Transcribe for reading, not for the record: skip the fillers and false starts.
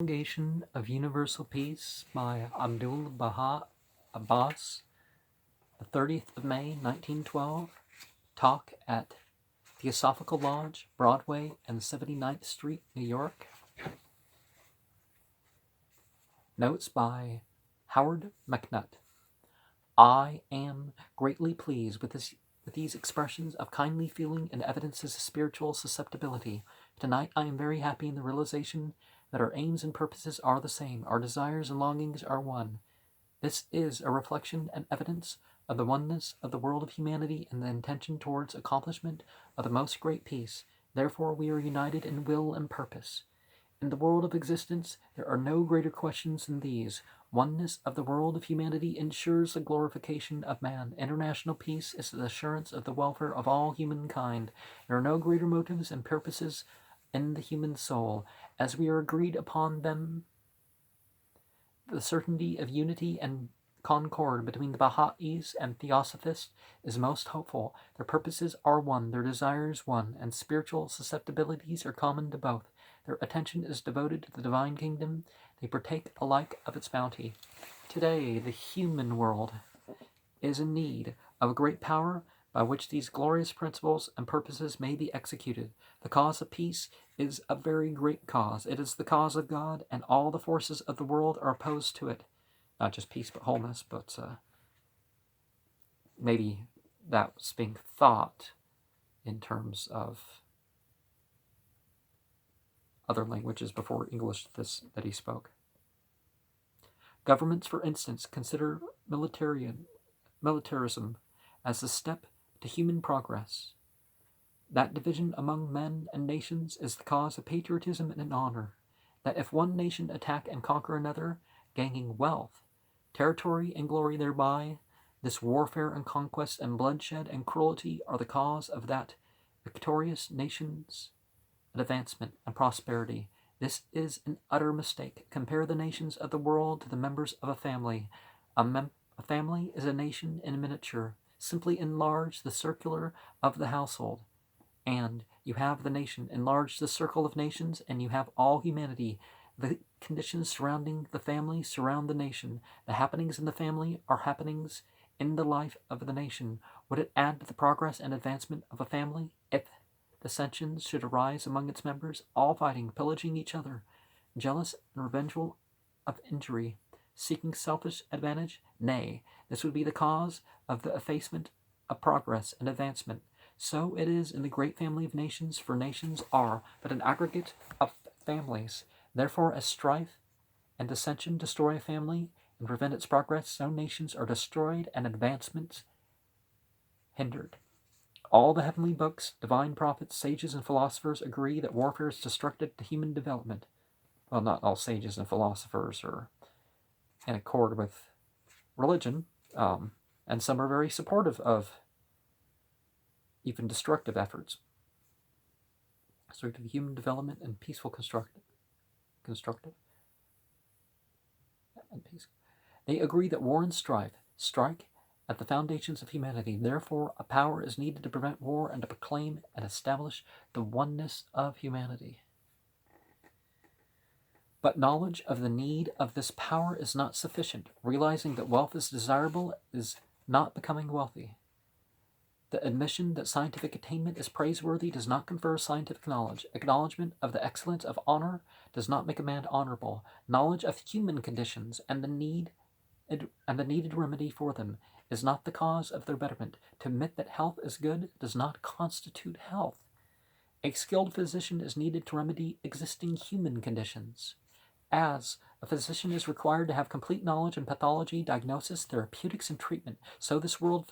Promulgation of Universal Peace by Abdul Baha, Abbas, the 30th of May, 1912. Talk at Theosophical Lodge, Broadway and 79th Street, New York. Notes by Howard McNutt. I am greatly pleased with these expressions of kindly feeling and evidences of spiritual susceptibility. Tonight I am very happy in the realization that our aims and purposes are the same, our desires and longings are one. This is a reflection and evidence of the oneness of the world of humanity and the intention towards accomplishment of the most great peace. Therefore we are united in will and purpose. In the world of existence, there are no greater questions than these. Oneness of the world of humanity ensures the glorification of man. International peace is the assurance of the welfare of all humankind. There are no greater motives and purposes in the human soul. As we are agreed upon them, the certainty of unity and concord between the Baha'is and Theosophists is most hopeful. Their purposes are one, their desires one, and spiritual susceptibilities are common to both. Their attention is devoted to the divine kingdom. They partake alike of its bounty. Today, the human world is in need of a great power by which these glorious principles and purposes may be executed. The cause of peace is a very great cause. It is the cause of God, and all the forces of the world are opposed to it. Not just peace, but wholeness, but maybe that was being thought in terms of other languages before English that he spoke. Governments, for instance, consider militarism as a step to human progress. That division among men and nations is the cause of patriotism and honor. That if one nation attack and conquer another, gaining wealth, territory, and glory thereby, this warfare and conquest and bloodshed and cruelty are the cause of that victorious nation's advancement and prosperity. This is an utter mistake. Compare the nations of the world to the members of a family. A family is a nation in miniature. Simply enlarge the circular of the household, and you have the nation. Enlarge the circle of nations, and you have all humanity. The conditions surrounding the family surround the nation. The happenings in the family are happenings in the life of the nation. Would it add to the progress and advancement of a family if dissensions should arise among its members, all fighting, pillaging each other, jealous and revengeful of injury, seeking selfish advantage? Nay, this would be the cause of the effacement of progress and advancement. So it is in the great family of nations, for nations are but an aggregate of families. Therefore, as strife and dissension destroy a family and prevent its progress, so nations are destroyed and advancements hindered. All the heavenly books, divine prophets, sages, and philosophers agree that warfare is destructive to human development. Well, not all sages and philosophers are in accord with religion, and some are very supportive of even destructive efforts. Destructive human development and peaceful constructive and peaceful. They agree that war and strife strike at the foundations of humanity. Therefore, a power is needed to prevent war and to proclaim and establish the oneness of humanity. But knowledge of the need of this power is not sufficient. Realizing that wealth is desirable is not becoming wealthy. The admission that scientific attainment is praiseworthy does not confer scientific knowledge. Acknowledgement of the excellence of honor does not make a man honorable. Knowledge of human conditions and the needed remedy for them is not the cause of their betterment. To admit that health is good does not constitute health. A skilled physician is needed to remedy existing human conditions. As a physician is required to have complete knowledge in pathology, diagnosis, therapeutics, and treatment, so this world